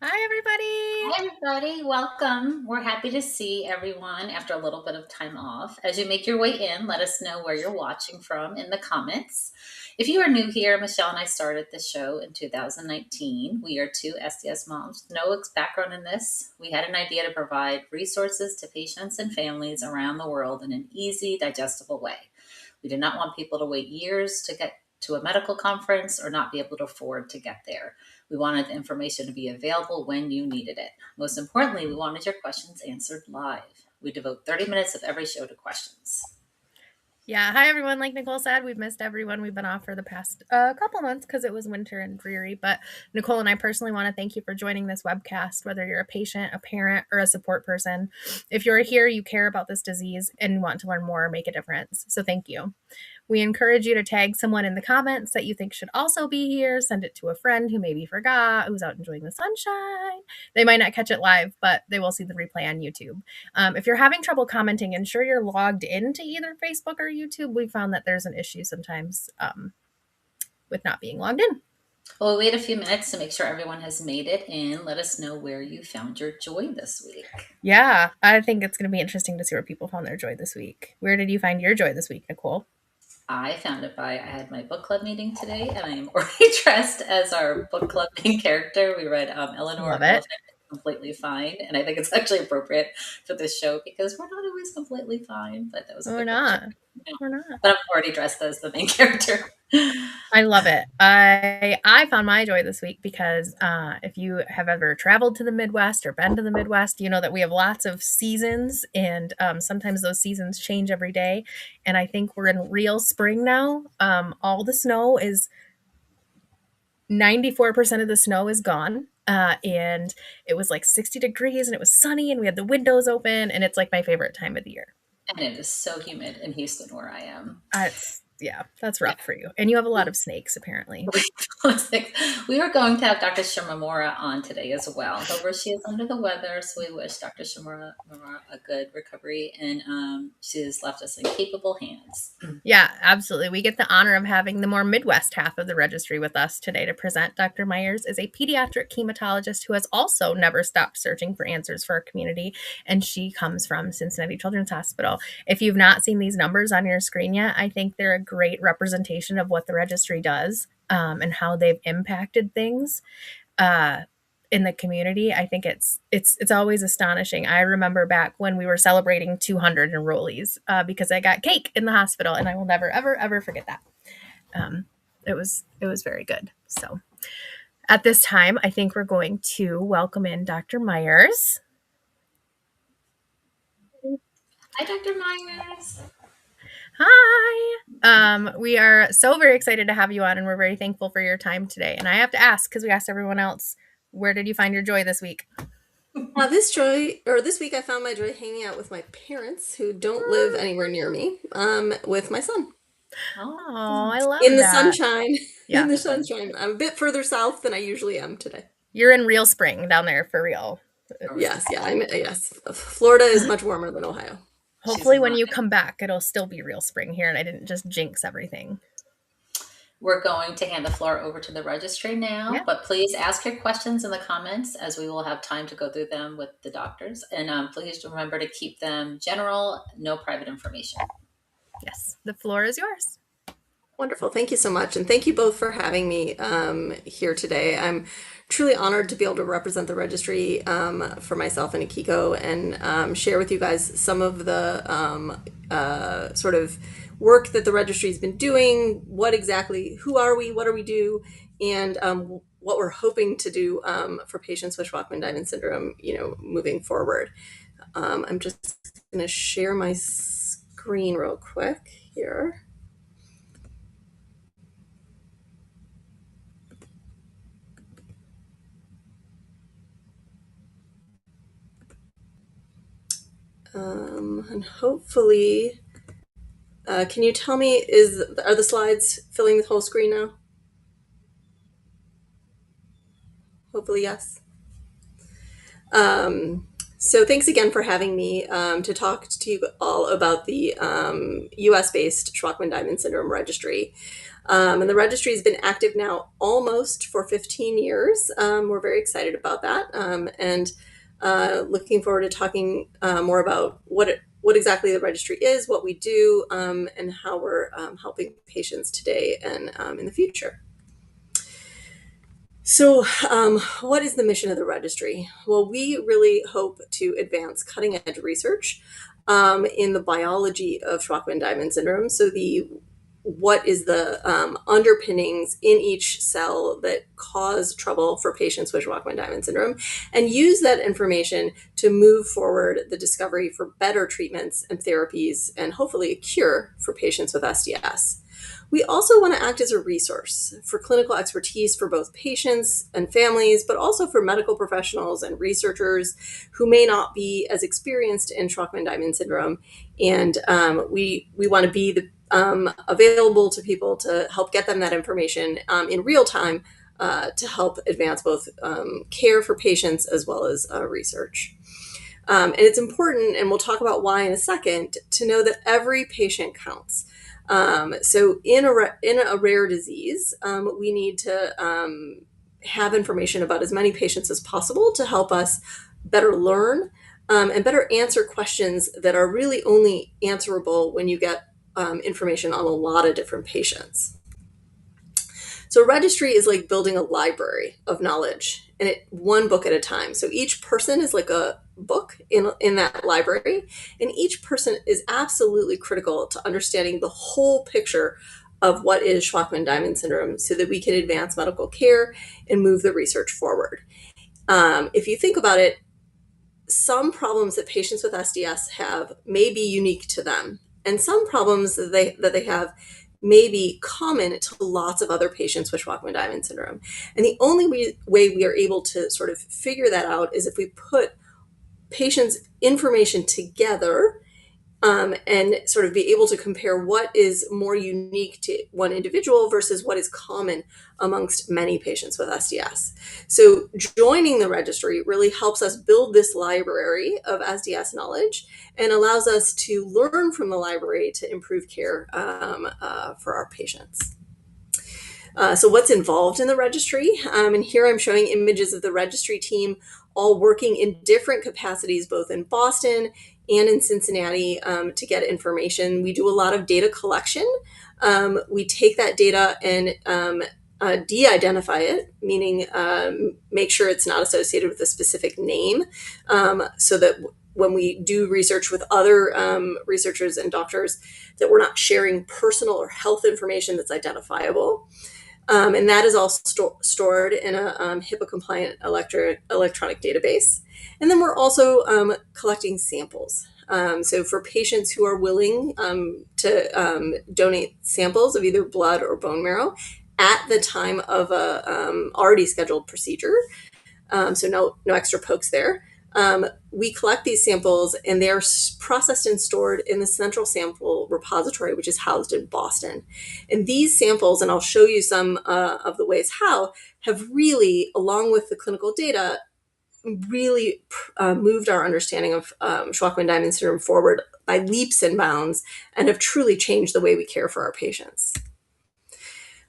Hi, everybody. Hi, everybody. Welcome. We're happy to see everyone after a little bit of time off. As you make your way in, let us know where you're watching from in the comments. If you are new here, Michelle and I started this show in 2019. We are two SDS moms. No background in this. We had an idea to provide resources to patients and families around the world in an easy, digestible way. We did not want people to wait years to get to a medical conference or not be able to afford to get there. We wanted the information to be available when you needed it. Most importantly, we wanted your questions answered live. We devote 30 minutes of every show to questions. Yeah, hi, everyone. Like Nicole said, we've missed everyone. We've been off for the past couple months because it was winter and dreary. But Nicole and I personally want to thank you for joining this webcast, whether you're a patient, a parent, or a support person. If you're here, you care about this disease and want to learn more or make a difference. So thank you. We encourage you to tag someone in the comments that you think should also be here. Send it to a friend who maybe forgot, who's out enjoying the sunshine. They might not catch it live, but they will see the replay on YouTube. If you're having trouble commenting, ensure you're logged into either Facebook or YouTube. We found that there's an issue sometimes with not being logged in. We'll wait a few minutes to make sure everyone has made it in. Let us know where you found your joy this week. Yeah, I think it's going to be interesting to see where people found their joy this week. Where did you find your joy this week, Nicole? I found it I had my book club meeting today, and I am already dressed as our book club main character. We read Eleanor Love it. Elephant Completely Fine, and I think it's actually appropriate for this show because we're not always completely fine, but that was a We're good book to not. read. Yeah. We're not. But I'm already dressed as the main character. I love it. I found my joy this week because if you have ever traveled to the Midwest or been to the Midwest, you know that we have lots of seasons, and sometimes those seasons change every day. And I think we're in real spring now. All the snow is 94% of the snow is gone. And it was like 60 degrees and it was sunny and we had the windows open, and it's like my favorite time of the year. And it is so humid in Houston where I am. Yeah, that's Yeah. rough for you. And you have a lot of snakes, apparently. We were going to have Dr. Shimamura on today as well. However, she is under the weather, so we wish Dr. Shimamura a good recovery, and she has left us in capable hands. Yeah, absolutely. We get the honor of having the more Midwest half of the registry with us today to present. Dr. Myers is a pediatric hematologist who has also never stopped searching for answers for our community, and she comes from Cincinnati Children's Hospital. If you've not seen these numbers on your screen yet, I think they're a great representation of what the registry does and how they've impacted things. Uh, in the community. I think it's always astonishing. I remember back when we were celebrating 200 enrollees because I got cake in the hospital, and I will never ever forget that. It was very good. So at this time, I think we're going to welcome in Dr. Myers. Hi, Dr. Myers. Hi. We are so very excited to have you on, and we're very thankful for your time today. And I have to ask, because we asked everyone else, where did you find your joy this week? This week I found my joy hanging out with my parents who don't live anywhere near me, with my son Oh, I love in the that. sunshine. Yeah. In the sunshine. I'm a bit further south than I usually am today. You're in real spring down there for real. Yes, yes. Florida is much warmer than Ohio. Hopefully, when you come back, it'll still be real spring here, and I didn't just jinx everything. We're going to hand the floor over to the registry now, Yeah. but please ask your questions in the comments as we will have time to go through them with the doctors. And please remember to keep them general, no private information. Yes, the floor is yours. Wonderful. Thank you so much. And thank you both for having me here today. I'm truly honored to be able to represent the registry for myself and Akiko and share with you guys some of the sort of work that the registry has been doing, who are we, what do we do, and what we're hoping to do for patients with Shwachman-Diamond Syndrome, moving forward. I'm just going to share my screen real quick here. And hopefully, can you tell me, are the slides filling the whole screen now? Hopefully, yes. So thanks again for having me to talk to you all about the US-based Shwachman-Diamond Syndrome Registry. And the registry has been active now almost for 15 years. We're very excited about that, and looking forward to talking more about what exactly the registry is, what we do, and how we're helping patients today and in the future. So, what is the mission of the registry? Well, we really hope to advance cutting edge research in the biology of Shwachman-Diamond syndrome. So, what is the underpinnings in each cell that cause trouble for patients with Shwachman-Diamond syndrome, and use that information to move forward the discovery for better treatments and therapies, and hopefully a cure for patients with SDS. We also want to act as a resource for clinical expertise for both patients and families, but also for medical professionals and researchers who may not be as experienced in Shwachman-Diamond syndrome. And we want to be available to people to help get them that information in real time to help advance both care for patients as well as research. And it's important, and we'll talk about why in a second, to know that every patient counts. So in a rare disease, we need to have information about as many patients as possible to help us better learn and better answer questions that are really only answerable when you get information on a lot of different patients. So a registry is like building a library of knowledge, and one book at a time. So each person is like a book in that library, and each person is absolutely critical to understanding the whole picture of what is Shwachman-Diamond syndrome so that we can advance medical care and move the research forward. If you think about it, some problems that patients with SDS have may be unique to them, and some problems that they have may be common to lots of other patients with Shwachman-Diamond syndrome. And the only way we are able to sort of figure that out is if we put patients' information together and sort of be able to compare what is more unique to one individual versus what is common amongst many patients with SDS. So joining the registry really helps us build this library of SDS knowledge and allows us to learn from the library to improve care for our patients. So what's involved in the registry? And here I'm showing images of the registry team all working in different capacities, both in Boston and in Cincinnati, to get information. We do a lot of data collection. We take that data and de-identify it, meaning make sure it's not associated with a specific name, so that when we do research with other researchers and doctors, that we're not sharing personal or health information that's identifiable. And that is all stored in a HIPAA-compliant electronic database. And then we're also collecting samples. So for patients who are willing to donate samples of either blood or bone marrow at the time of a already scheduled procedure, so no extra pokes there. We collect these samples, and they're processed and stored in the central sample repository, which is housed in Boston. And these samples, and I'll show you some of the ways how, have really, along with the clinical data, really moved our understanding of Shwachman-Diamond syndrome forward by leaps and bounds, and have truly changed the way we care for our patients.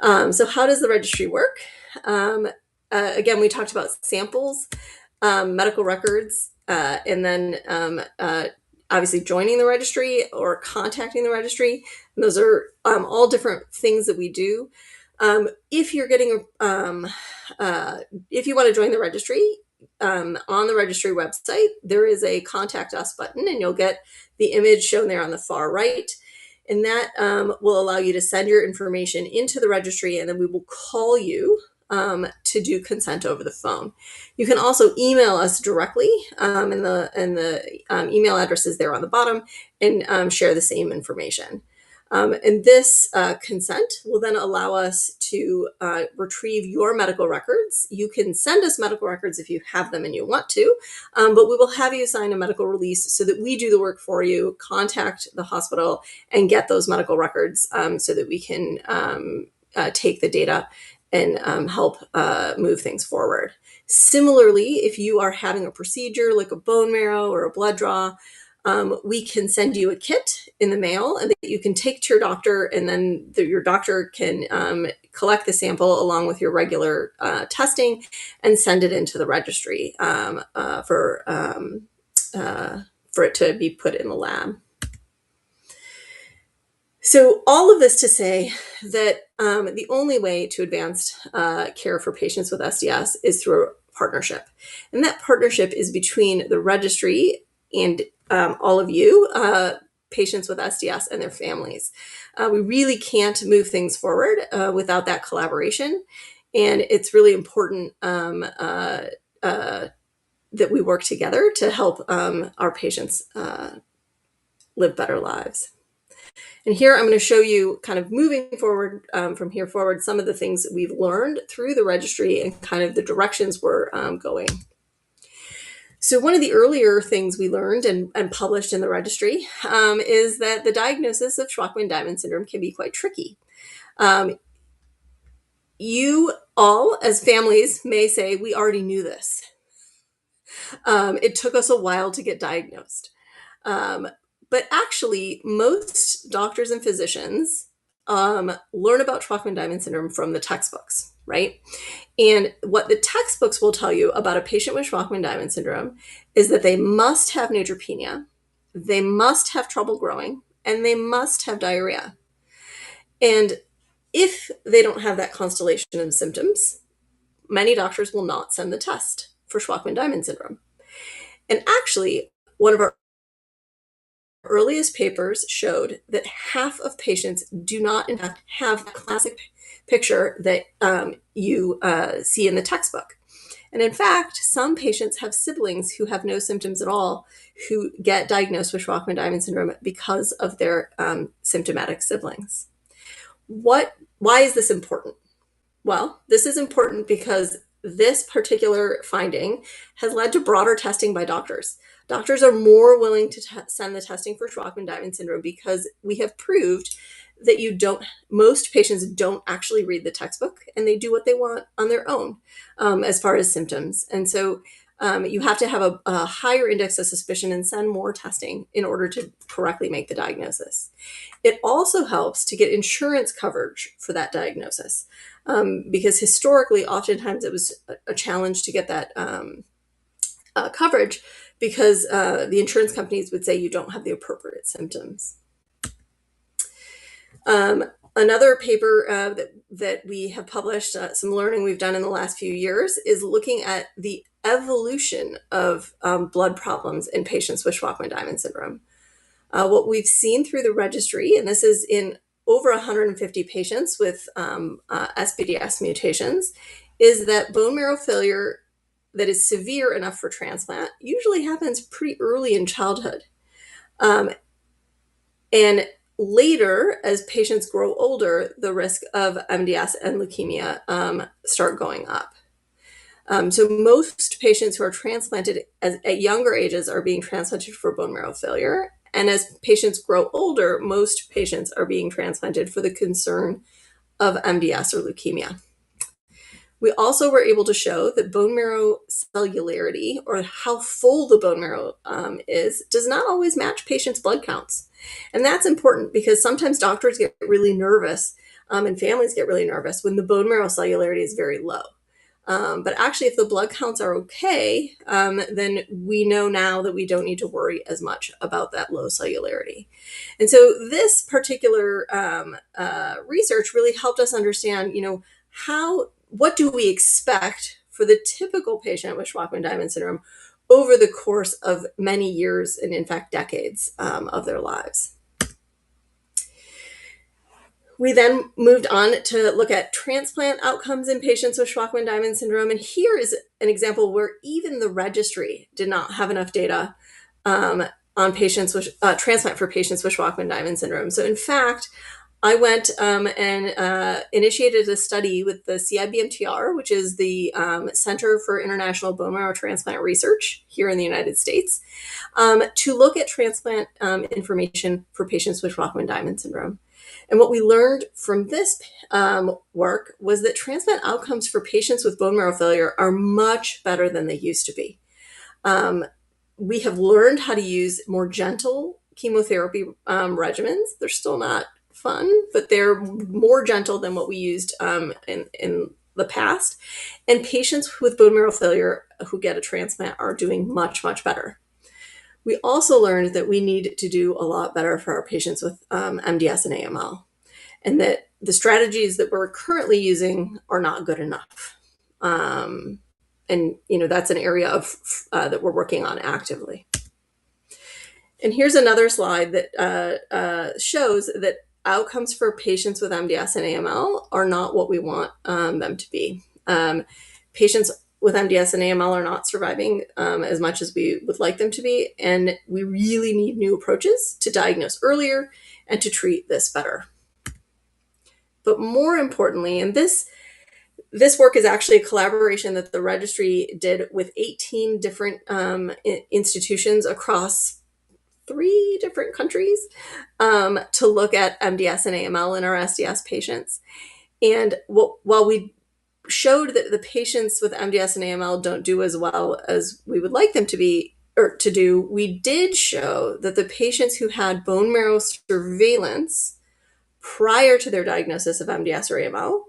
So how does the registry work? Again, we talked about samples, medical records, and then obviously joining the registry or contacting the registry. And those are all different things that we do. If you're getting, if you want to join the registry, on the registry website, there is a contact us button, and you'll get the image shown there on the far right. And that will allow you to send your information into the registry, and then we will call you to do consent over the phone. You can also email us directly, and the email address is there on the bottom, and share the same information. And this consent will then allow us to retrieve your medical records. You can send us medical records if you have them and you want to, but we will have you sign a medical release so that we do the work for you, contact the hospital, and get those medical records so that we can take the data and help move things forward. Similarly, if you are having a procedure like a bone marrow or a blood draw, we can send you a kit in the mail and that you can take to your doctor, and then your doctor can collect the sample along with your regular testing and send it into the registry for it to be put in the lab. So all of this to say that the only way to advance care for patients with SDS is through a partnership. And that partnership is between the registry and all of you, patients with SDS and their families. We really can't move things forward without that collaboration. And it's really important that we work together to help our patients live better lives. And here I'm going to show you, kind of moving forward from here forward, some of the things that we've learned through the registry and kind of the directions we're going. So one of the earlier things we learned and published in the registry is that the diagnosis of Shwachman-Diamond syndrome can be quite tricky. You all, as families, may say, we already knew this. It took us a while to get diagnosed. But actually, most doctors and physicians learn about Shwachman-Diamond syndrome from the textbooks, right? And what the textbooks will tell you about a patient with Shwachman-Diamond syndrome is that they must have neutropenia, they must have trouble growing, and they must have diarrhea. And if they don't have that constellation of symptoms, many doctors will not send the test for Shwachman-Diamond syndrome. And actually, one of our earliest papers showed that half of patients do not, in fact, have the classic picture that you see in the textbook. And in fact, some patients have siblings who have no symptoms at all who get diagnosed with Shwachman-Diamond syndrome because of their symptomatic siblings. Why is this important? Well, this is important because this particular finding has led to broader testing by doctors. Doctors are more willing to send the testing for Shwachman-Diamond syndrome because we have proved that most patients don't actually read the textbook and they do what they want on their own as far as symptoms. And so you have to have a higher index of suspicion and send more testing in order to correctly make the diagnosis. It also helps to get insurance coverage for that diagnosis because historically, oftentimes it was a challenge to get that coverage because the insurance companies would say you don't have the appropriate symptoms. Another paper that we have published, some learning we've done in the last few years, is looking at the evolution of blood problems in patients with Shwachman-Diamond syndrome. What we've seen through the registry, and this is in over 150 patients with SBDS mutations, is that bone marrow failure that is severe enough for transplant usually happens pretty early in childhood. And later, as patients grow older, the risk of MDS and leukemia start going up. So most patients who are transplanted at younger ages are being transplanted for bone marrow failure. And as patients grow older, most patients are being transplanted for the concern of MDS or leukemia. We also were able to show that bone marrow cellularity, or how full the bone marrow is, does not always match patients' blood counts. And that's important because sometimes doctors get really nervous and families get really nervous when the bone marrow cellularity is very low. But actually, if the blood counts are okay, then we know now that we don't need to worry as much about that low cellularity. And so this particular research really helped us understand, what do we expect for the typical patient with Shwachman-Diamond syndrome over the course of many years and, in fact, decades of their lives. We then moved on to look at transplant outcomes in patients with Shwachman-Diamond syndrome. And here is an example where even the registry did not have enough data on patients with transplant for patients with Shwachman-Diamond syndrome. So in fact, I went and initiated a study with the CIBMTR, which is the Center for International Bone Marrow Transplant Research here in the United States, to look at transplant information for patients with Shwachman-Diamond syndrome. And what we learned from this work was that transplant outcomes for patients with bone marrow failure are much better than they used to be. We have learned how to use more gentle chemotherapy regimens. They're still not fun, but they're more gentle than what we used in the past. And patients with bone marrow failure who get a transplant are doing much, much better. We also learned that we need to do a lot better for our patients with MDS and AML, and that the strategies that we're currently using are not good enough. And that's an area of that we're working on actively. And here's another slide that shows that outcomes for patients with MDS and AML are not what we want them to be. Patients with MDS and AML are not surviving as much as we would like them to be, and we really need new approaches to diagnose earlier and to treat this better. But more importantly, and this work is actually a collaboration that the registry did with 18 different institutions across 3 different countries to look at MDS and AML in our SDS patients. And while we showed that the patients with MDS and AML don't do as well as we would like them to be or to do, we did show that the patients who had bone marrow surveillance prior to their diagnosis of MDS or AML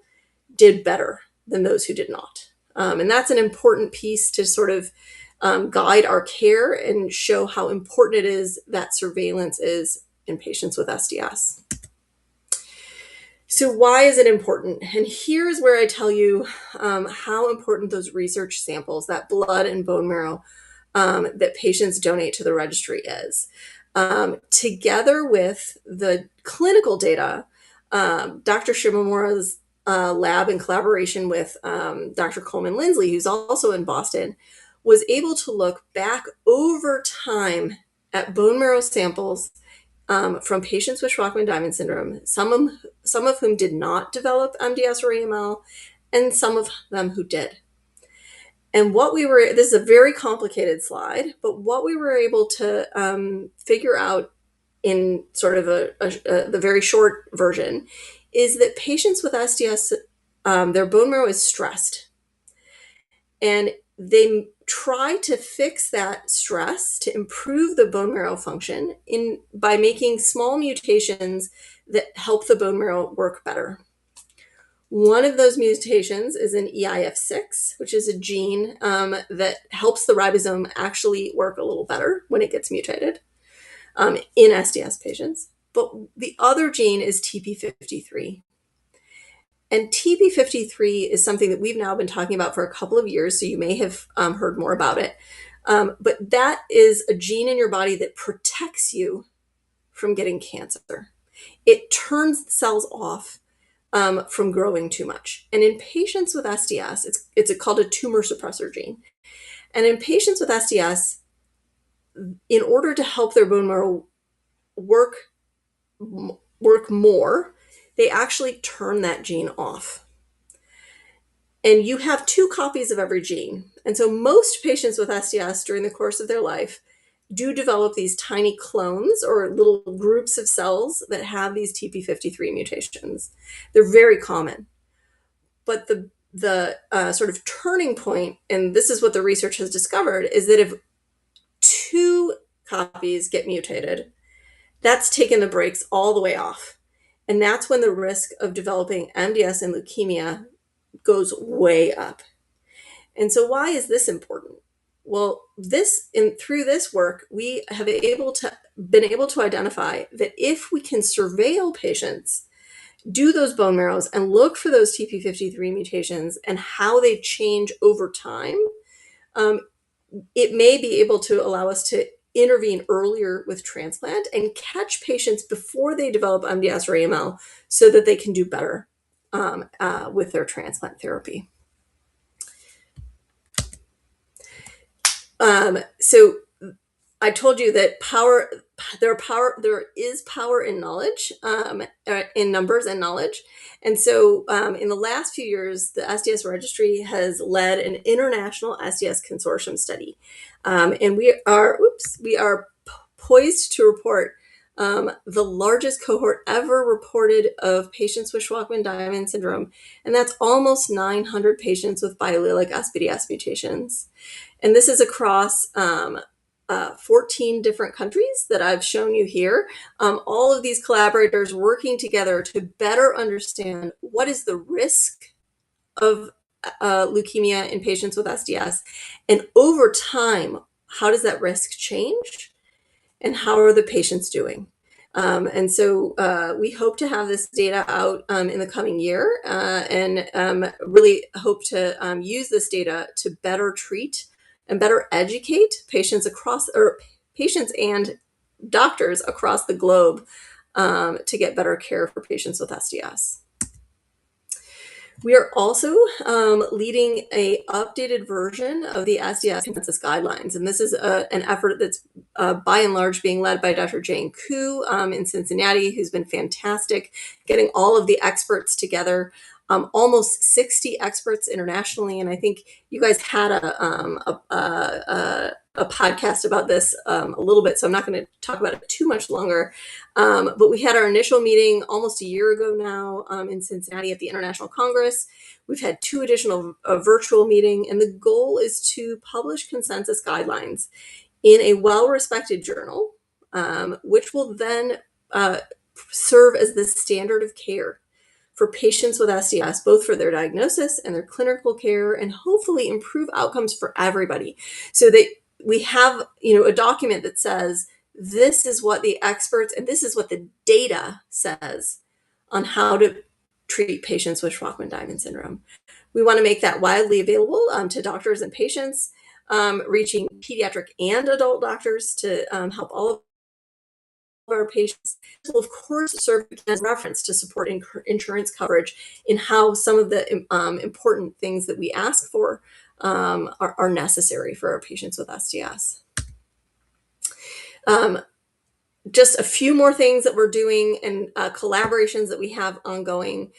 did better than those who did not. And that's an important piece to sort of guide our care and show how important it is that surveillance is in patients with SDS. So why is it important? And here's where I tell you how important those research samples, that blood and bone marrow that patients donate to the registry is. Together with the clinical data, Dr. Shimamura's lab in collaboration with Dr. Coleman Lindsley, who's also in Boston, was able to look back over time at bone marrow samples from patients with Shwachman-Diamond Syndrome, some of whom did not develop MDS or AML, and some of them who did. And this is a very complicated slide, but what we were able to figure out in sort of the very short version is that patients with SDS, their bone marrow is stressed. And they try to fix that stress to improve the bone marrow function by making small mutations that help the bone marrow work better. One of those mutations is an EIF6, which is a gene that helps the ribosome actually work a little better when it gets mutated in SDS patients. But the other gene is TP53. And TP53 is something that we've now been talking about for a couple of years, so you may have heard more about it. But that is a gene in your body that protects you from getting cancer. It turns cells off from growing too much. And in patients with SDS, it's called a tumor suppressor gene. And in patients with SDS, in order to help their bone marrow work more, they actually turn that gene off. And you have 2 copies of every gene. And so most patients with SDS during the course of their life do develop these tiny clones or little groups of cells that have these TP53 mutations. They're very common. But the sort of turning point, and this is what the research has discovered, is that if 2 copies get mutated, that's taken the brakes all the way off. And that's when the risk of developing MDS and leukemia goes way up. And so why is this important? Well, through this work, we have been able to identify that if we can surveil patients, do those bone marrows and look for those TP53 mutations and how they change over time, it may be able to allow us to intervene earlier with transplant and catch patients before they develop MDS or AML so that they can do better with their transplant therapy. So I told you that there is power in knowledge, in numbers and knowledge. And so in the last few years, the SDS Registry has led an international SDS consortium study. And we are poised to report the largest cohort ever reported of patients with Shwachman-Diamond syndrome, and that's almost 900 patients with biallelic SDS mutations. And this is across 14 different countries that I've shown you here. All of these collaborators working together to better understand what is the risk of leukemia in patients with SDS, and over time, how does that risk change, and how are the patients doing? And so we hope to have this data out in the coming year, and really hope to use this data to better treat and better educate patients patients and doctors across the globe to get better care for patients with SDS. We are also leading a updated version of the SDS consensus guidelines, and this is an effort that's by and large being led by Dr. Jane Koo in Cincinnati, who's been fantastic getting all of the experts together, almost 60 experts internationally, and I think you guys had a podcast about this a little bit, so I'm not going to talk about it too much longer. But we had our initial meeting almost a year ago now in Cincinnati at the International Congress. We've had 2 additional virtual meetings, and the goal is to publish consensus guidelines in a well-respected journal, which will then serve as the standard of care for patients with SDS, both for their diagnosis and their clinical care, and hopefully improve outcomes for everybody, so that we have, a document that says this is what the experts and this is what the data says on how to treat patients with Shwachman-Diamond syndrome. We want to make that widely available to doctors and patients, reaching pediatric and adult doctors to help all of our patients. This will, of course, serve as reference to support insurance coverage in how some of the important things that we ask for are necessary for our patients with SDS. Just a few more things that we're doing and collaborations that we have ongoing.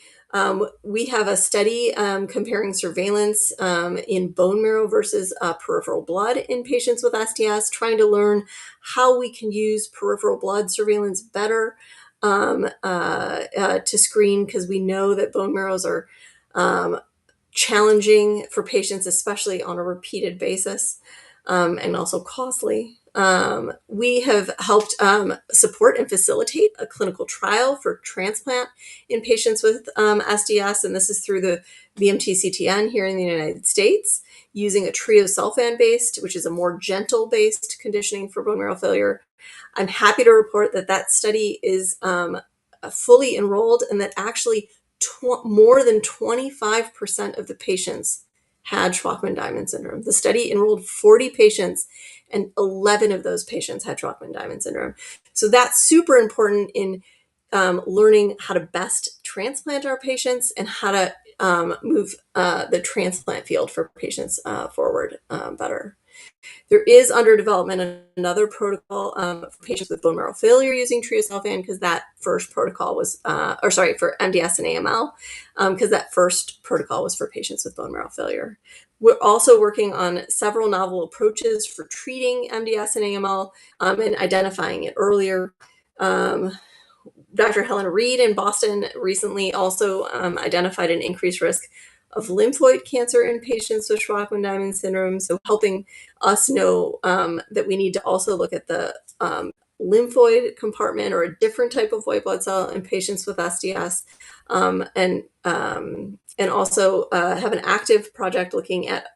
We have a study comparing surveillance in bone marrow versus peripheral blood in patients with SDS, trying to learn how we can use peripheral blood surveillance better to screen, because we know that bone marrows are challenging for patients, especially on a repeated basis, and also costly. We have helped support and facilitate a clinical trial for transplant in patients with SDS, and this is through the VMT-CTN here in the United States, using a triosulfan-based, which is a more gentle-based conditioning for bone marrow failure. I'm happy to report that that study is fully enrolled, and that actually more than 25% of the patients had Shwachman-Diamond syndrome. The study enrolled 40 patients, and 11 of those patients had Shwachman-Diamond syndrome. So that's super important in learning how to best transplant our patients and how to move the transplant field for patients forward better. There is under development another protocol for patients with bone marrow failure using triosulfan, because that first protocol was, for MDS and AML, because that first protocol was for patients with bone marrow failure. We're also working on several novel approaches for treating MDS and AML and identifying it earlier. Dr. Helen Reed in Boston recently also identified an increased risk of lymphoid cancer in patients with Shwachman-Diamond syndrome, so helping us know that we need to also look at the lymphoid compartment or a different type of white blood cell in patients with SDS, and also have an active project looking at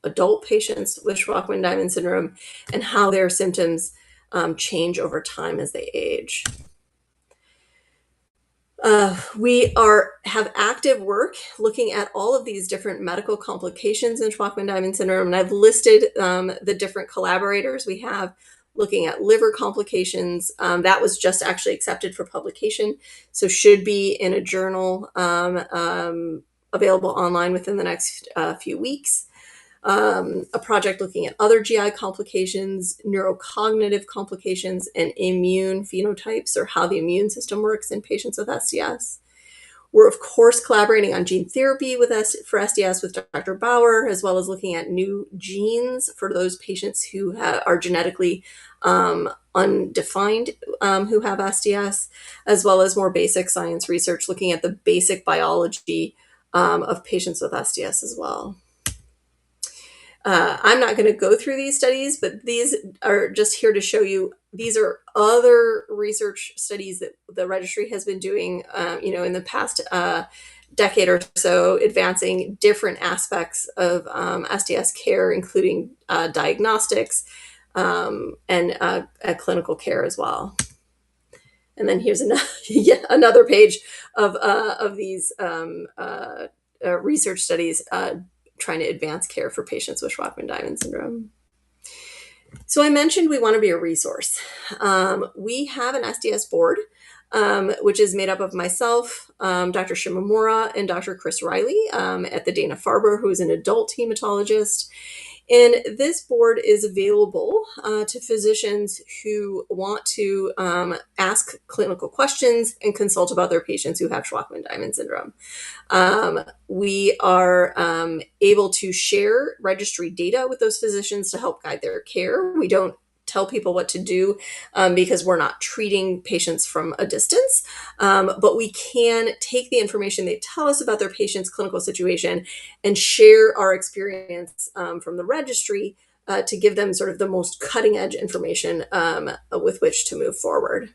adult patients with Shwachman-Diamond syndrome and how their symptoms change over time as they age. We have active work looking at all of these different medical complications in Shwachman-Diamond syndrome, and I've listed the different collaborators we have looking at liver complications. That was just actually accepted for publication, so should be in a journal available online within the next few weeks. A project looking at other GI complications, neurocognitive complications, and immune phenotypes, or how the immune system works in patients with SDS. We're, of course, collaborating on gene therapy for SDS with Dr. Bauer, as well as looking at new genes for those patients who are genetically undefined, who have SDS, as well as more basic science research looking at the basic biology of patients with SDS as well. I'm not going to go through these studies, but these are just here to show you these are other research studies that the registry has been doing, in the past decade or so, advancing different aspects of SDS care, including diagnostics and clinical care as well. And then here's another page of these research studies trying to advance care for patients with Shwachman-Diamond Syndrome. So I mentioned we want to be a resource. We have an SDS board, which is made up of myself, Dr. Shimamura, and Dr. Chris Riley at the Dana-Farber, who is an adult hematologist. And this board is available to physicians who want to ask clinical questions and consult about their patients who have Shwachman-Diamond syndrome. We are able to share registry data with those physicians to help guide their care. We don't tell people what to do because we're not treating patients from a distance, but we can take the information they tell us about their patient's clinical situation and share our experience from the registry to give them sort of the most cutting edge information with which to move forward.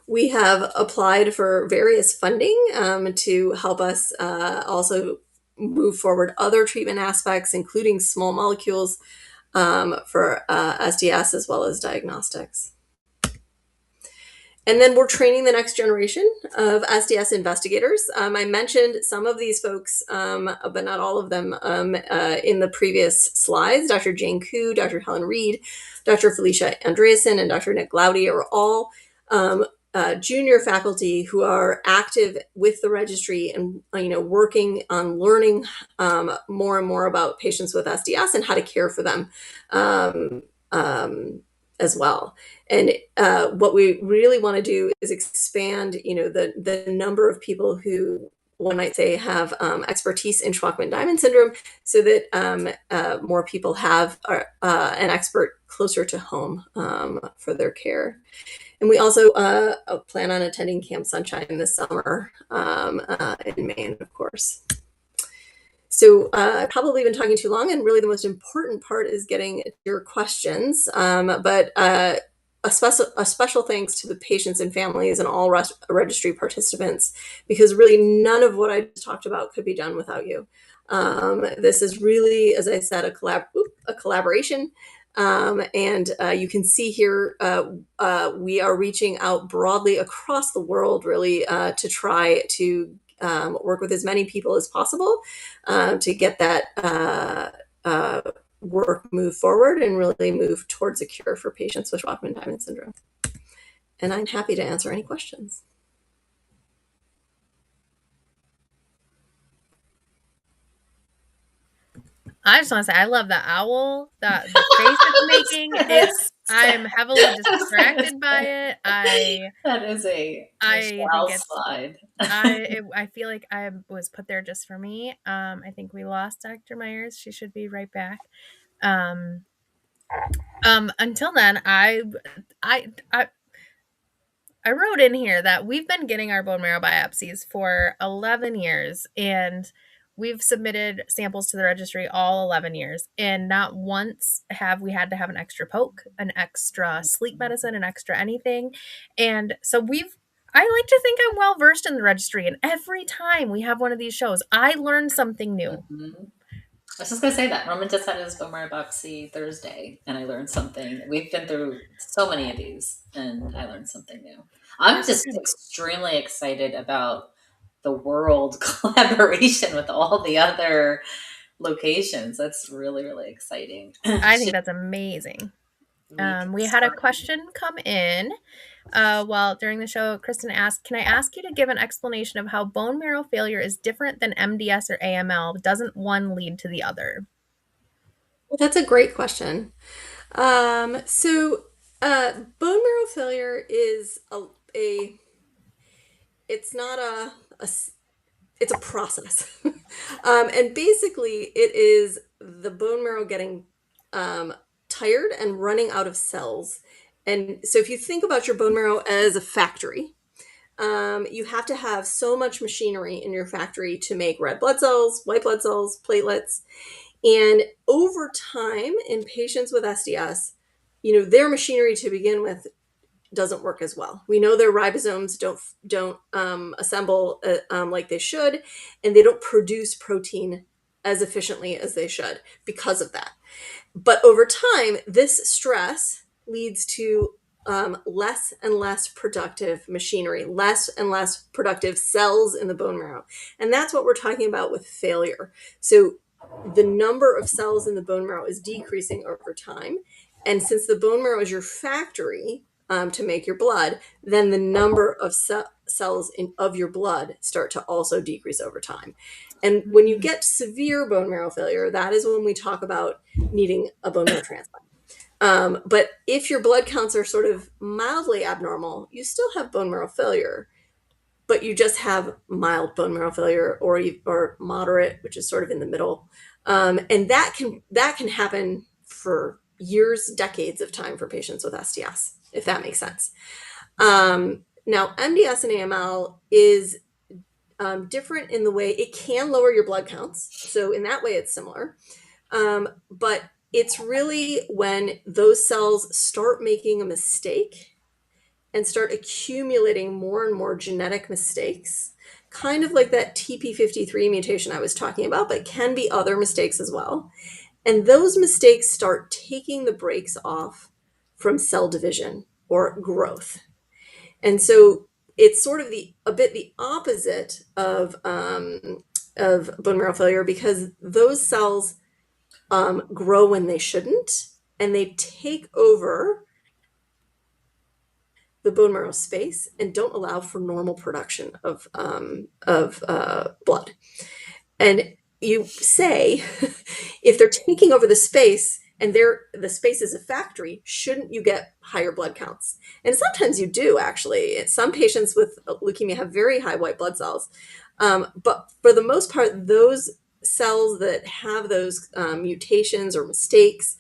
We have applied for various funding to help us also move forward other treatment aspects, including small molecules for SDS as well as diagnostics. And then we're training the next generation of SDS investigators. I mentioned some of these folks, but not all of them in the previous slides. Dr. Jane Koo, Dr. Helen Reed, Dr. Felicia Andreasen, and Dr. Nick Glaudy are all junior faculty who are active with the registry and working on learning more and more about patients with SDS and how to care for them as well. And what we really want to do is expand the number of people who one might say have expertise in Shwachman-Diamond syndrome, so that more people have an expert closer to home for their care. And we also plan on attending Camp Sunshine this summer in Maine, of course. So I've probably been talking too long, and really the most important part is getting your questions. But a special thanks to the patients and families and all registry participants, because really none of what I just talked about could be done without you. This is really, as I said, a collaboration. And you can see here, we are reaching out broadly across the world, really, to try to work with as many people as possible to get that work move forward and really move towards a cure for patients with Shwachman-Diamond syndrome. And I'm happy to answer any questions. I just want to say I love the owl, the face it's making. I'm heavily distracted by it. That is a I Michelle think it's slide. I feel like I was put there just for me. I think we lost Dr. Myers. She should be right back. Until then, I wrote in here that we've been getting our bone marrow biopsies for 11 years, and we've submitted samples to the registry all 11 years, and not once have we had to have an extra poke, an extra sleep medicine, an extra anything. And so I like to think I'm well versed in the registry, and every time we have one of these shows, I learn something new. Mm-hmm. I was just going to say that. Roman just had his bone marrow biopsy Thursday, and I learned something. We've been through so many of these, and I learned something new. I'm just extremely excited about the world collaboration with all the other locations. That's really, really exciting. I think that's amazing. We had a question come in during the show. Kristen asked, can I ask you to give an explanation of how bone marrow failure is different than MDS or AML? Doesn't one lead to the other? Well, that's a great question. So bone marrow failure is it's not it's a process. And basically it is the bone marrow getting tired and running out of cells. And so if you think about your bone marrow as a factory, you have to have so much machinery in your factory to make red blood cells, white blood cells, platelets. And over time, in patients with SDS, their machinery to begin with doesn't work as well. We know their ribosomes don't assemble like they should, and they don't produce protein as efficiently as they should because of that. But over time, this stress leads to less and less productive machinery, less and less productive cells in the bone marrow. And that's what we're talking about with failure. So the number of cells in the bone marrow is decreasing over time. And since the bone marrow is your factory to make your blood, then the number of cells of your blood start to also decrease over time. And when you get severe bone marrow failure, that is when we talk about needing a bone marrow transplant. But if your blood counts are sort of mildly abnormal, you still have bone marrow failure, but you just have mild bone marrow failure or moderate, which is sort of in the middle. And that can happen for years, decades of time for patients with SDS, if that makes sense. Now, MDS and AML is different in the way it can lower your blood counts. So in that way, it's similar. But it's really when those cells start making a mistake and start accumulating more and more genetic mistakes, kind of like that TP53 mutation I was talking about, but can be other mistakes as well. And those mistakes start taking the brakes off from cell division or growth. And so it's sort of a bit the opposite of bone marrow failure, because those cells grow when they shouldn't, and they take over the bone marrow space and don't allow for normal production of blood. And you say, if they're taking over the space and the space is a factory, shouldn't you get higher blood counts? And sometimes you do, actually. Some patients with leukemia have very high white blood cells. But for the most part, those cells that have those mutations or mistakes,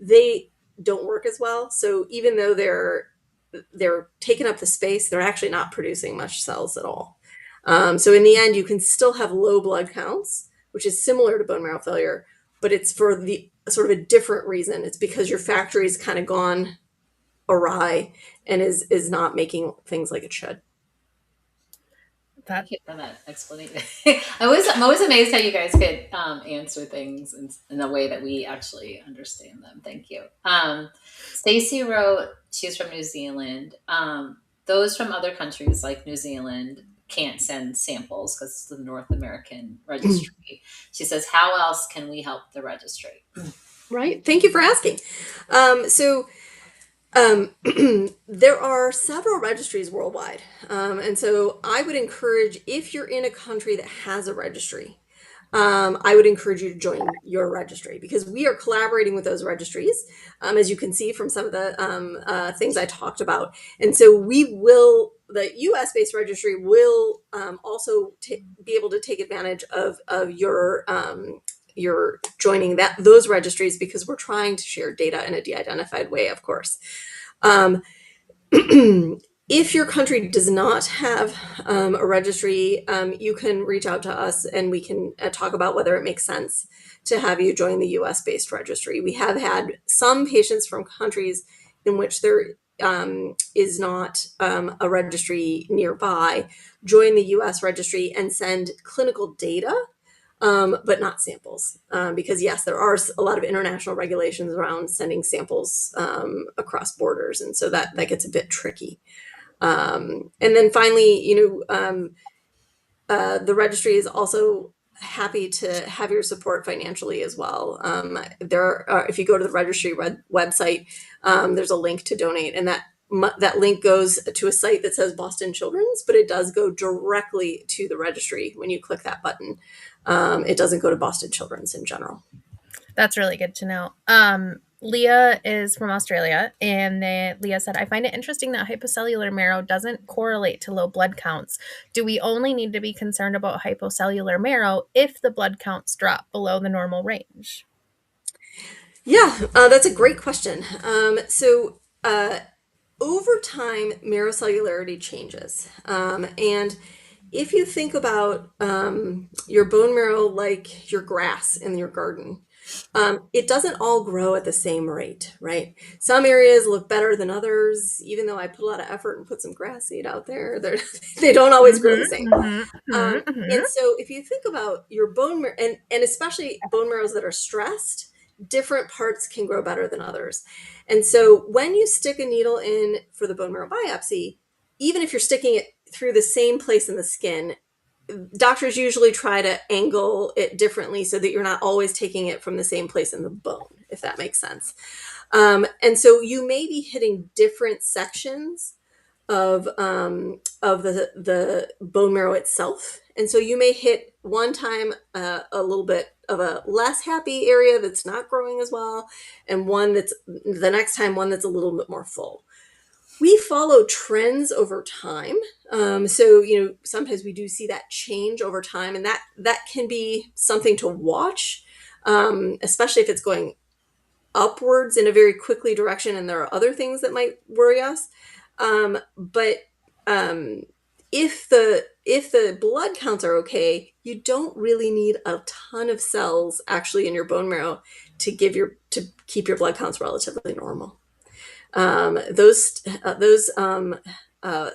they don't work as well. So even though they're taking up the space, they're actually not producing much cells at all. So in the end, you can still have low blood counts, which is similar to bone marrow failure, but it's for the sort of a different reason. It's because your factory's kind of gone awry and is not making things like it should. Thank you for that explanation. I'm always amazed how you guys could answer things in a way that we actually understand them. Thank you. Stacy wrote, she's from New Zealand. Those from other countries like New Zealand can't send samples because it's the North American registry. She says, how else can we help the registry? Right. Thank you for asking. There are several registries worldwide. And so I would encourage, if you're in a country that has a registry, I would encourage you to join your registry, because we are collaborating with those registries, as you can see from some of the things I talked about. And so the US-based registry will also be able to take advantage of your joining those registries, because we're trying to share data in a de-identified way, of course. If your country does not have a registry, you can reach out to us and we can talk about whether it makes sense to have you join the US-based registry. We have had some patients from countries in which there is not a registry nearby join the US registry and send clinical data, but not samples, because yes, there are a lot of international regulations around sending samples across borders, and so that gets a bit tricky. And then finally, the registry is also happy to have your support financially as well. If you go to the registry website, there's a link to donate, and that link goes to a site that says Boston Children's, but it does go directly to the registry when you click that button. It doesn't go to Boston Children's in general. That's really good to know. Leah is from Australia, and Leah said, I find it interesting that hypocellular marrow doesn't correlate to low blood counts. Do we only need to be concerned about hypocellular marrow if the blood counts drop below the normal range? Yeah, that's a great question. Over time, marrow cellularity changes. And if you think about your bone marrow like your grass in your garden, it doesn't all grow at the same rate, right? Some areas look better than others. Even though I put a lot of effort and put some grass seed out there, they don't always grow the same. And so if you think about your bone marrow, and especially bone marrows that are stressed, different parts can grow better than others. And so when you stick a needle in for the bone marrow biopsy, even if you're sticking it through the same place in the skin, doctors usually try to angle it differently so that you're not always taking it from the same place in the bone, if that makes sense. And so you may be hitting different sections of the bone marrow itself, and so you may hit one time a little bit of a less happy area that's not growing as well, and one that's the next time one that's a little bit more full. We follow trends over time. So, sometimes we do see that change over time, and that can be something to watch, especially if it's going upwards in a very quickly direction and there are other things that might worry us. But if the blood counts are okay, you don't really need a ton of cells actually in your bone marrow to keep your blood counts relatively normal. Those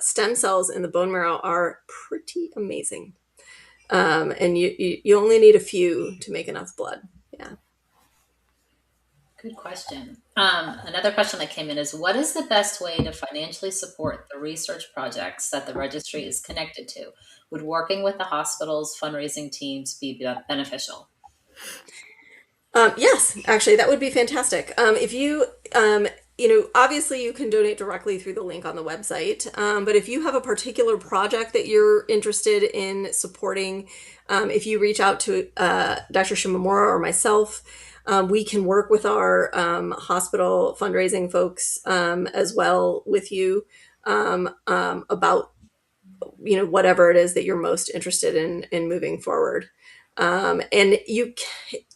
stem cells in the bone marrow are pretty amazing, and you only need a few to make enough blood. Yeah. Good question. Another question that came in is, what is the best way to financially support the research projects that the registry is connected to? Would working with the hospital's fundraising teams be beneficial? Yes, actually, that would be fantastic. If you, obviously you can donate directly through the link on the website. But if you have a particular project that you're interested in supporting, if you reach out to Dr. Shimamura or myself, we can work with our hospital fundraising folks as well with you about whatever it is that you're most interested in moving forward. And you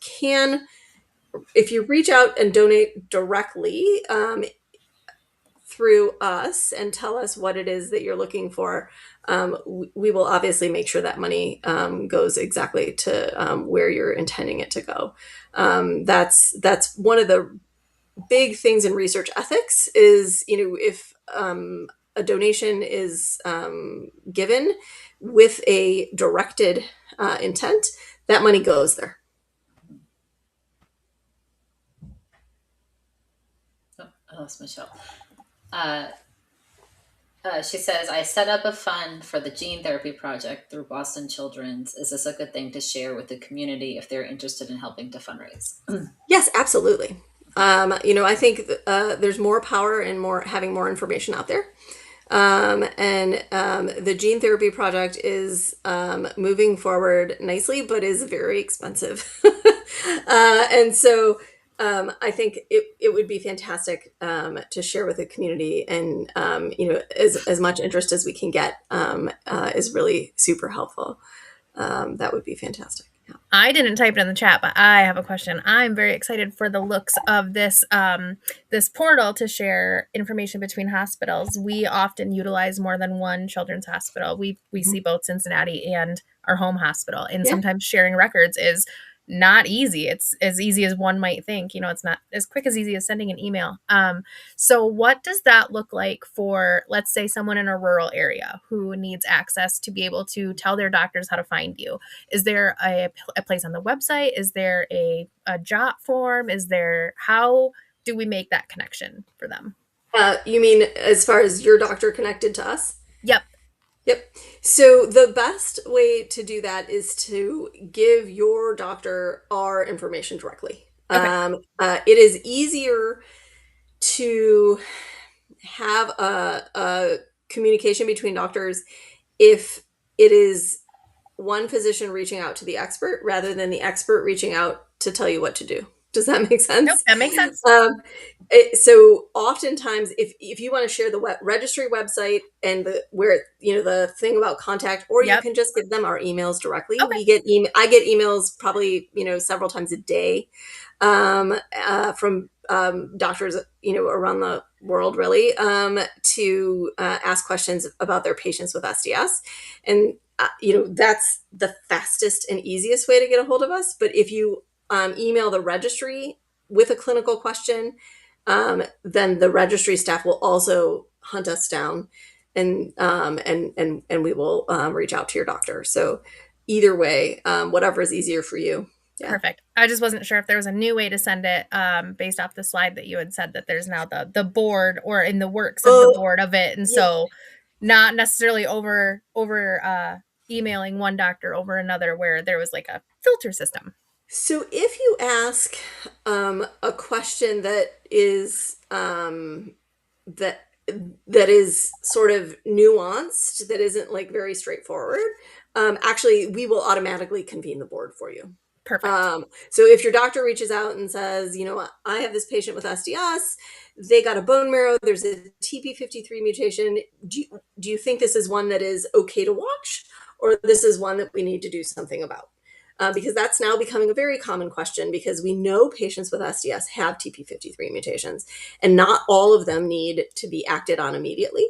can, if you reach out and donate directly through us and tell us what it is that you're looking for, we will obviously make sure that money goes exactly to where you're intending it to go. That's one of the big things in research ethics is, if a donation is given with a directed intent, that money goes there. Oh, I lost Michelle. She says, I set up a fund for the gene therapy project through Boston Children's. Is this a good thing to share with the community if they're interested in helping to fundraise? Yes, absolutely. I think there's more power in having more information out there. And the gene therapy project is moving forward nicely, but is very expensive. And so I think it would be fantastic to share with the community, and as much interest as we can get is really super helpful. That would be fantastic. Yeah. I didn't type it in the chat, but I have a question. I'm very excited for the looks of this this portal to share information between hospitals. We often utilize more than one children's hospital. We see both Cincinnati and our home hospital, and sometimes sharing records is not easy. It's as easy as one might think. It's not as quick as easy as sending an email. So what does that look like for, let's say, someone in a rural area who needs access to be able to tell their doctors how to find you? Is there a place on the website? Is there a jot form? How do we make that connection for them? You mean as far as your doctor connected to us? Yep. Yep. So the best way to do that is to give your doctor our information directly. Okay. It is easier to have a communication between doctors if it is one physician reaching out to the expert rather than the expert reaching out to tell you what to do, Does that make sense? Nope, that makes sense. So oftentimes, if you want to share the registry website and the thing about contact, or you Yep. can just give them our emails directly. Okay. I get emails probably several times a day from doctors around the world, really, to ask questions about their patients with SDS, and that's the fastest and easiest way to get a hold of us. But if you email the registry with a clinical question, then the registry staff will also hunt us down, and we will reach out to your doctor. So either way, whatever is easier for you. Yeah. Perfect. I just wasn't sure if there was a new way to send it, based off the slide that you had said that there's now the board, or in the works of the Oh, board of it, and yeah. so not necessarily over emailing one doctor over another, where there was like a filter system. So if you ask a question that is that is sort of nuanced, that isn't like very straightforward, actually we will automatically convene the board for you. Perfect. So if your doctor reaches out and says, I have this patient with SDS, they got a bone marrow, there's a TP53 mutation. Do you think this is one that is okay to watch, or this is one that we need to do something about? Because that's now becoming a very common question, because we know patients with SDS have TP53 mutations, and not all of them need to be acted on immediately.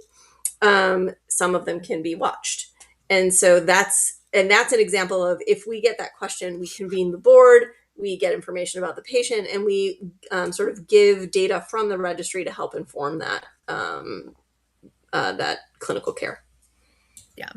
Some of them can be watched. And so that's an example of, if we get that question, we convene the board, we get information about the patient, and we sort of give data from the registry to help inform that clinical care. Yeah.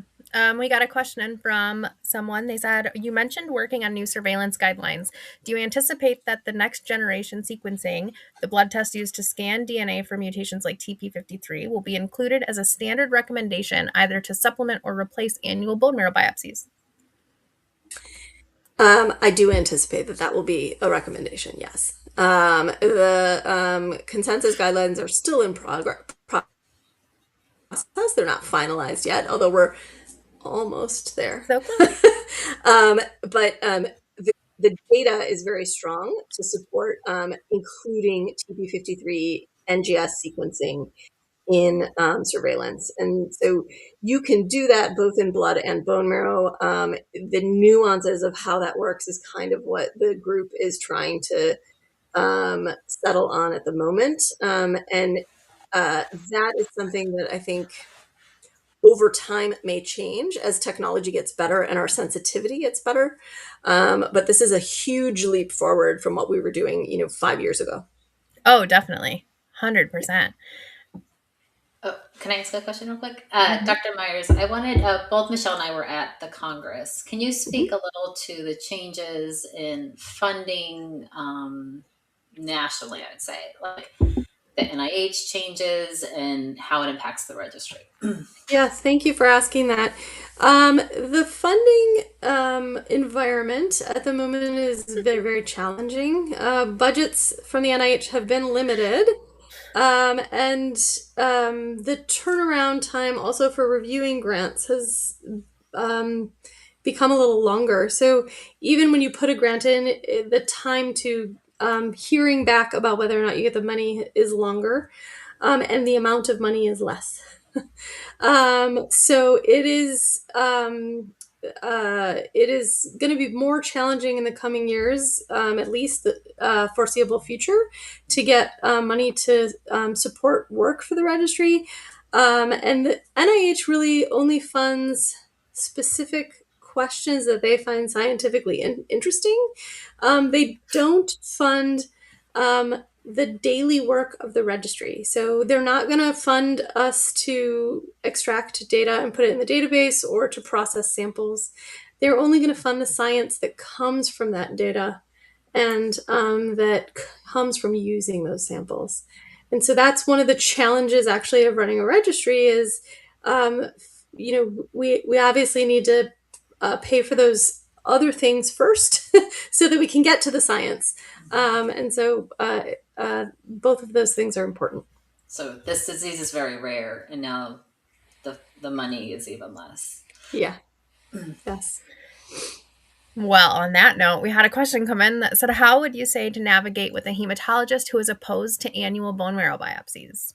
We got a question in from someone. They said, you mentioned working on new surveillance guidelines. Do you anticipate that the next generation sequencing, the blood test used to scan DNA for mutations like TP53, will be included as a standard recommendation, either to supplement or replace annual bone marrow biopsies? I do anticipate that will be a recommendation, yes. The consensus guidelines are still in process. They're not finalized yet, although we're almost there. So close. The data is very strong to support including TP53 NGS sequencing in surveillance. And so you can do that both in blood and bone marrow. The nuances of how that works is kind of what the group is trying to settle on at the moment. And that is something that I think over time may change as technology gets better and our sensitivity gets better. But this is a huge leap forward from what we were doing, 5 years ago. Oh, definitely. 100%. Oh, can I ask a question real quick? Dr. Myers, I wanted, both Michelle and I were at the Congress. Can you speak a little to the changes in funding nationally, I would say, like the NIH changes and how it impacts the registry? Yes, thank you for asking that. The funding environment at the moment is very, very challenging. Budgets from the NIH have been limited. And the turnaround time also for reviewing grants has become a little longer. So even when you put a grant in, the time to hearing back about whether or not you get the money is longer, and the amount of money is less. So it is going to be more challenging in the coming years, at least the foreseeable future, to get money to support work for the registry. And the NIH really only funds specific questions that they find scientifically interesting. They don't fund the daily work of the registry. So they're not going to fund us to extract data and put it in the database or to process samples. They're only going to fund the science that comes from that data and that comes from using those samples. And so that's one of the challenges actually of running a registry is, we obviously need to pay for those other things first so that we can get to the science. And so both of those things are important. So this disease is very rare, and now the money is even less. Yeah. Yes. Well, on that note, we had a question come in that said, how would you say to navigate with a hematologist who is opposed to annual bone marrow biopsies?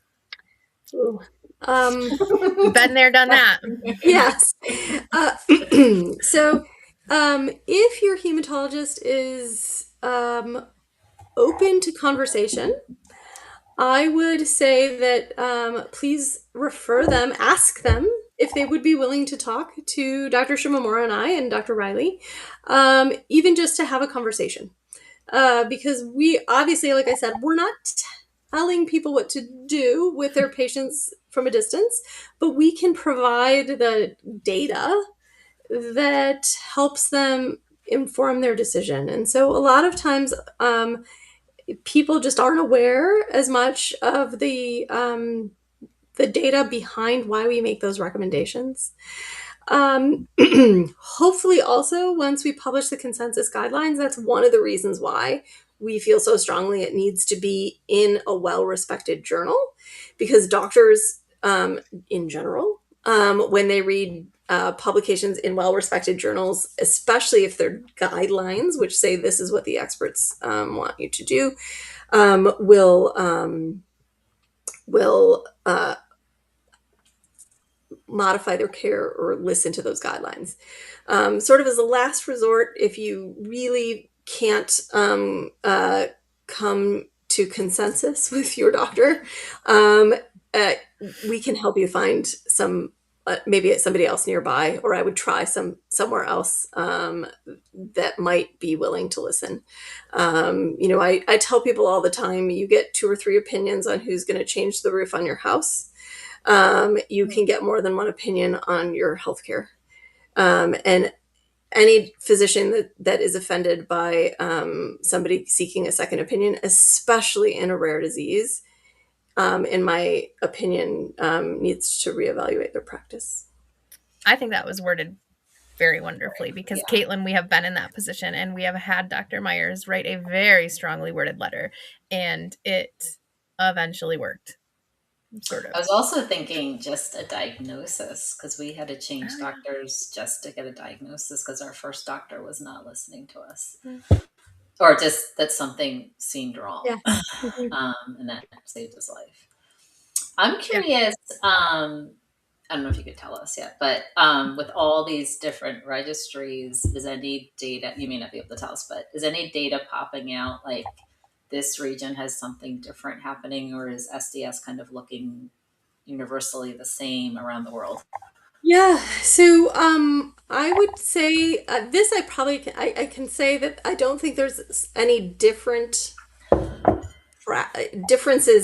Ooh. Been there, done that. Yes. Uh, so, if your hematologist is open to conversation, I would say that please refer them, ask them if they would be willing to talk to Dr. Shimamura and I and Dr. Riley, even just to have a conversation. Because we obviously, like I said, we're not telling people what to do with their patients from a distance, but we can provide the data that helps them inform their decision. And so a lot of times, people just aren't aware as much of the data behind why we make those recommendations. Hopefully, also, once we publish the consensus guidelines, that's one of the reasons why we feel so strongly it needs to be in a well respected journal, because doctors, in general, when they read publications in well respected journals, especially if they're guidelines, which say this is what the experts want you to do, will modify their care or listen to those guidelines. Sort of as a last resort, if you really can't come to consensus with your doctor, uh, we can help you find some maybe somebody else nearby, or I would try somewhere else that might be willing to listen. I tell people all the time, you get 2 or 3 opinions on who's going to change the roof on your house. You can get more than one opinion on your healthcare. And any physician that is offended by somebody seeking a second opinion, especially in a rare disease, in my opinion, needs to reevaluate their practice. I think that was worded very wonderfully because, Yeah. Caitlin, we have been in that position and we have had Dr. Myers write a very strongly worded letter, and it eventually worked. Sort of. I was also thinking just a diagnosis, because we had to change Oh, yeah. doctors just to get a diagnosis because our first doctor was not listening to us, Mm. or just that something seemed wrong. Yeah. Mhm. And that saved his life. I'm Yeah. curious. I don't know if you could tell us yet, but with all these different registries, is any data, you may not be able to tell us, but is any data popping out like this region has something different happening, or is SDS kind of looking universally the same around the world? Yeah, so I would say this. I can say that I don't think there's any differences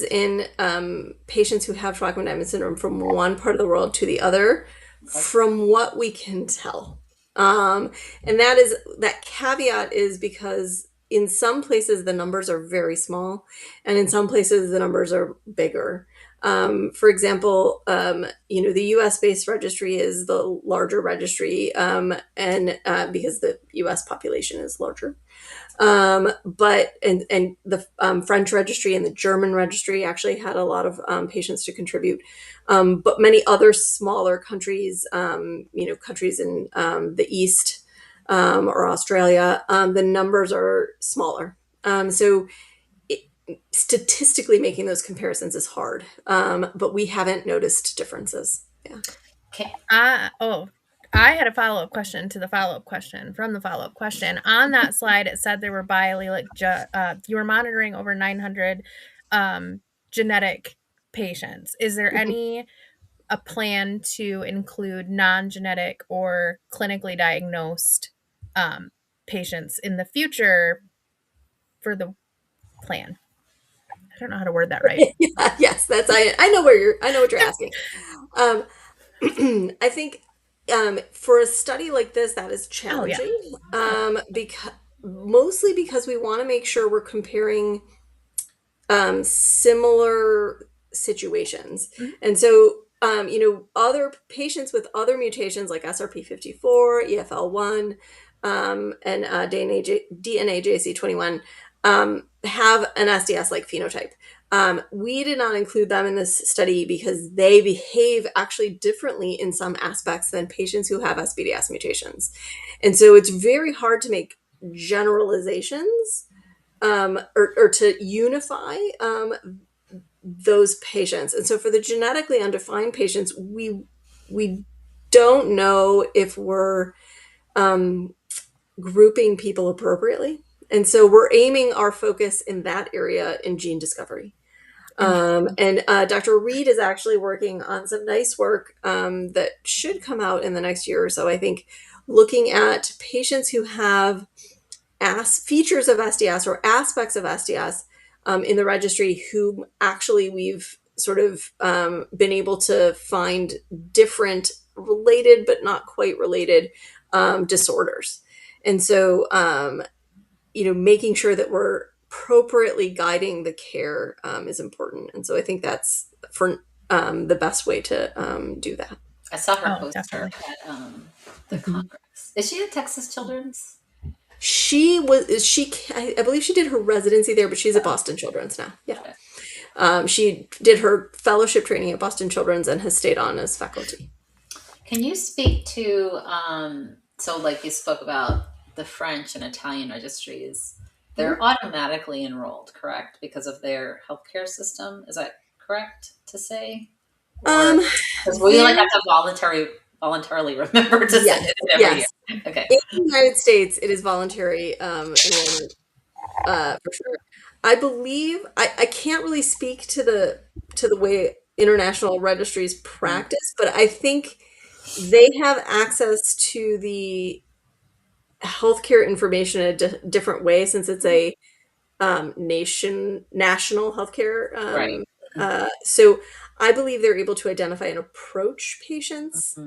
in patients who have Shwachman-Diamond syndrome from one part of the world to the other, Okay. from what we can tell. And that caveat is because in some places the numbers are very small, and in some places the numbers are bigger. For example, the U.S. based registry is the larger registry, and because the U.S. population is larger. But and the French registry and the German registry actually had a lot of patients to contribute. But many other smaller countries, countries in the East or Australia, the numbers are smaller. So statistically making those comparisons is hard, but we haven't noticed differences. Yeah. Okay. I had a follow-up question to the follow-up question from the follow-up question. On that slide, it said there were you were monitoring over 900 genetic patients. Is there a plan to include non-genetic or clinically diagnosed patients in the future for the plan? I don't know how to word that right. Yeah, yes, I know what you're asking. Um, I think for a study like this, that is Oh, yeah. challenging, because mostly because we want to make sure we're comparing similar situations. Mhm. And so, other patients with other mutations like SRP54, EFL1, and DNAJC21, have an SDS-like phenotype. We did not include them in this study because they behave actually differently in some aspects than patients who have SBDS mutations. And so it's very hard to make generalizations or to unify those patients. And so for the genetically undefined patients, we don't know if we're grouping people appropriately. And so we're aiming our focus in that area in gene discovery. And Dr. Reed is actually working on some nice work that should come out in the next year or so, I think, looking at patients who have features of SDS or aspects of SDS in the registry who actually we've sort of been able to find different related but not quite related disorders. And so, making sure that we're appropriately guiding the care is important. And so I think that's for the best way to do that. I saw her poster definitely. at the Congress. Is she at Texas Children's? I believe she did her residency there, but she's at Boston Children's now. Yeah. She did her fellowship training at Boston Children's and has stayed on as faculty. Can you speak to, so like you spoke about the French and Italian registries, they're automatically enrolled, correct? Because of their healthcare system. Is that correct to say? Because we like have to voluntarily remember to send it in every year. Okay. In the United States, it is voluntary enrollment for sure. I believe I can't really speak to the way international registries practice, but I think they have access to the healthcare information in a different way since it's a national healthcare. Right. So I believe they're able to identify and approach patients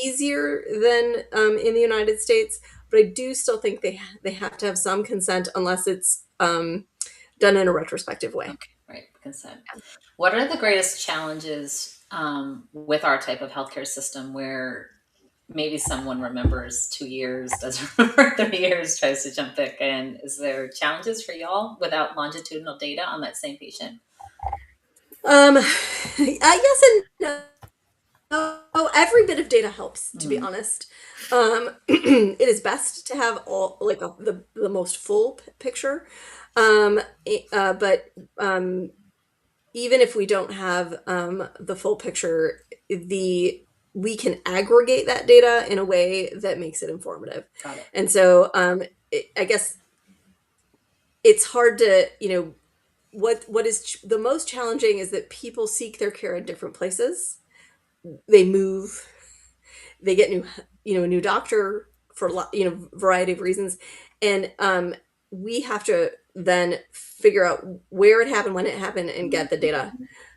easier than in the United States. But I do still think they have to have some consent unless it's done in a retrospective way. Okay, right, consent. What are the greatest challenges with our type of healthcare system where maybe someone remembers 2 years, doesn't remember 30 years, tries to jump back in? Is there challenges for y'all without longitudinal data on that same patient? Yes and no. Oh, every bit of data helps, to be honest. It is best to have all the most full picture. But even if we don't have the full picture, we can aggregate that data in a way that makes it informative. Got it. And so I guess it's hard to, what is the most challenging is that people seek their care in different places. They move, they get a new doctor for variety of reasons, and we have to then figure out where it happened, when it happened, and get the data.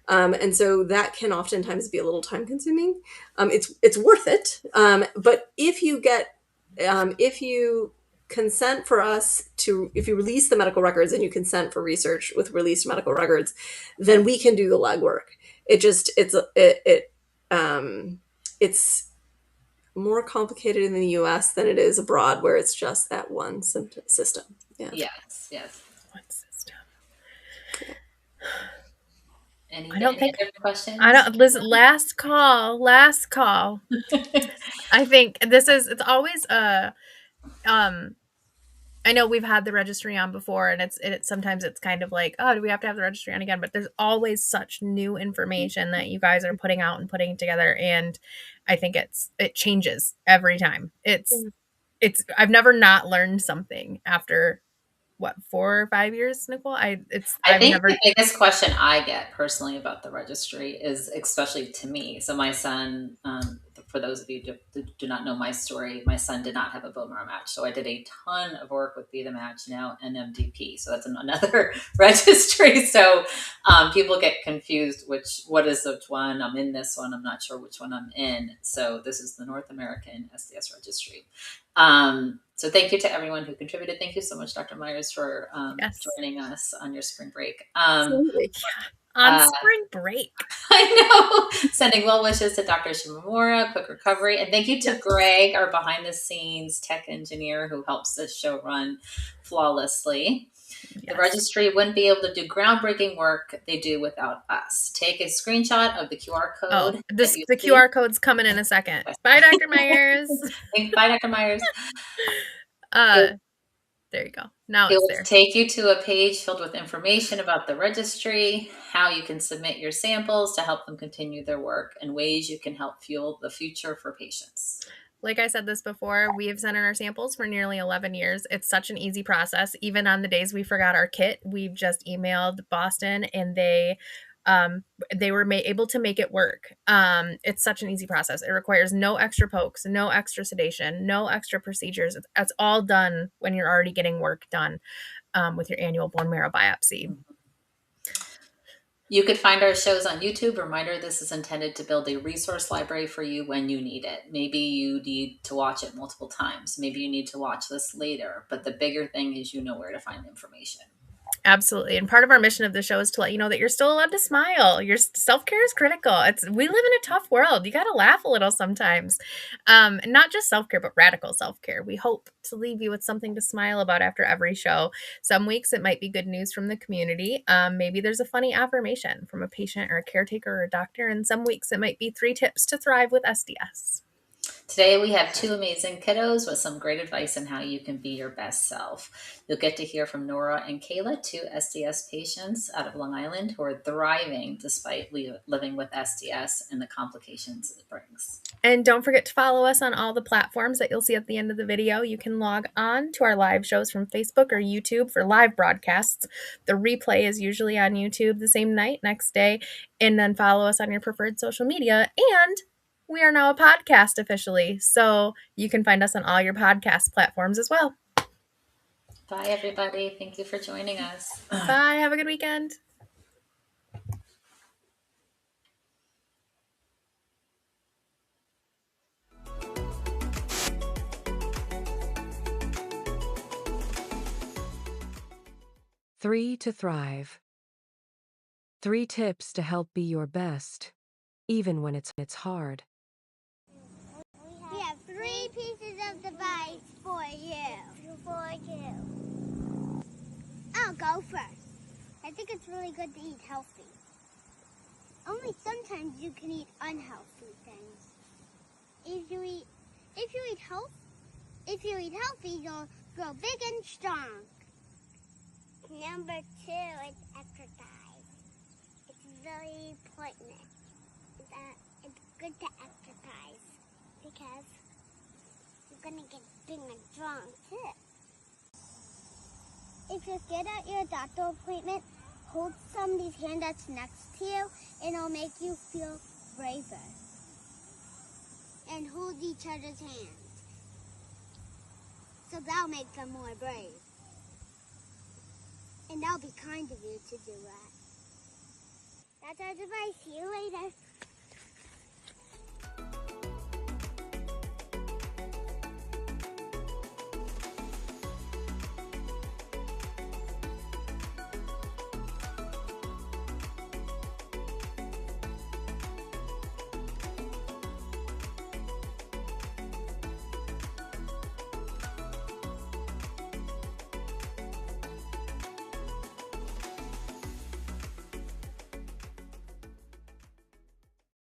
And so that can oftentimes be a little time consuming. It's worth it, but if you consent for us to, if you release the medical records and you consent for research with released medical records, then we can do the legwork. It's more complicated in the US than it is abroad, where it's just that one system. Yeah. Yes. One system. Any I don't think other questions? I don't listen. Last call. I think it's always I know we've had the registry on before, and it's sometimes it's kind of like, oh, do we have to have the registry on again? But there's always such new information that you guys are putting out and putting together, and I think it changes every time. It's I've never not learned something after 4 or 5 years, Nicole. I think the biggest question I get personally about the registry is, especially to me. So my son, for those of you who do not know my story, my son did not have a bone marrow match. So I did a ton of work with Be the Match, now NMDP. So that's another registry. So people get confused what is which one. I'm in this one. I'm not sure which one I'm in. So this is the North American SDS Registry. So thank you to everyone who contributed. Thank you so much, Dr. Myers, for joining us on your spring break. Absolutely. On spring break. I know. Sending well wishes to Dr. Shimamura, quick recovery. And thank you to Greg, our behind the scenes tech engineer who helps this show run flawlessly. The Yes. registry wouldn't be able to do groundbreaking work they do without us. Take a screenshot of the QR Oh, code. the QR code's coming in a second. Bye, Dr. Myers. Bye, Dr. Myers. There you go. Now It it's will there. take you to a page filled with information about the registry, how you can submit your samples to help them continue their work, and ways you can help fuel the future for patients. Like I said this before, we have sent in our samples for nearly 11 years. It's such an easy process. Even on the days we forgot our kit, we've just emailed Boston and they were able to make it work. It's such an easy process. It requires no extra pokes, no extra sedation, no extra procedures. It's all done when you're already getting work done with your annual bone marrow biopsy. You could find our shows on YouTube. Reminder, this is intended to build a resource library for you when you need it. Maybe you need to watch it multiple times. Maybe you need to watch this later. But the bigger thing is you know where to find information. Absolutely. And part of our mission of the show is to let you know that you're still allowed to smile. Your self-care is critical. We live in a tough world. You got to laugh a little sometimes. And not just self-care, but radical self-care. We hope to leave you with something to smile about after every show. Some weeks it might be good news from the community. Maybe there's a funny affirmation from a patient or a caretaker or a doctor. And some weeks it might be 3 tips to thrive with SDS. Today we have 2 amazing kiddos with some great advice on how you can be your best self. You'll get to hear from Nora and Kayla, 2 SDS patients out of Long Island who are thriving despite living with SDS and the complications it brings. And don't forget to follow us on all the platforms that you'll see at the end of the video. You can log on to our live shows from Facebook or YouTube for live broadcasts. The replay is usually on YouTube the same night, next day, and then follow us on your preferred social media. And we are now a podcast officially, so you can find us on all your podcast platforms as well. Bye, everybody. Thank you for joining us. Bye. Have a good weekend. Three to thrive. 3 tips to help be your best, even when it's hard. We have 3 pieces of advice for you. I'll go first. I think it's really good to eat healthy. Only sometimes you can eat unhealthy things. If you eat healthy, you'll grow big and strong. Number 2 is exercise. It's very important that it's good to exercise because you're gonna get big and strong too. If you're scared at your doctor appointment, hold somebody's hand that's next to you and it'll make you feel braver. And hold each other's hands. So that'll make them more brave. And that'll be kind of you to do that. That's our advice. See you later.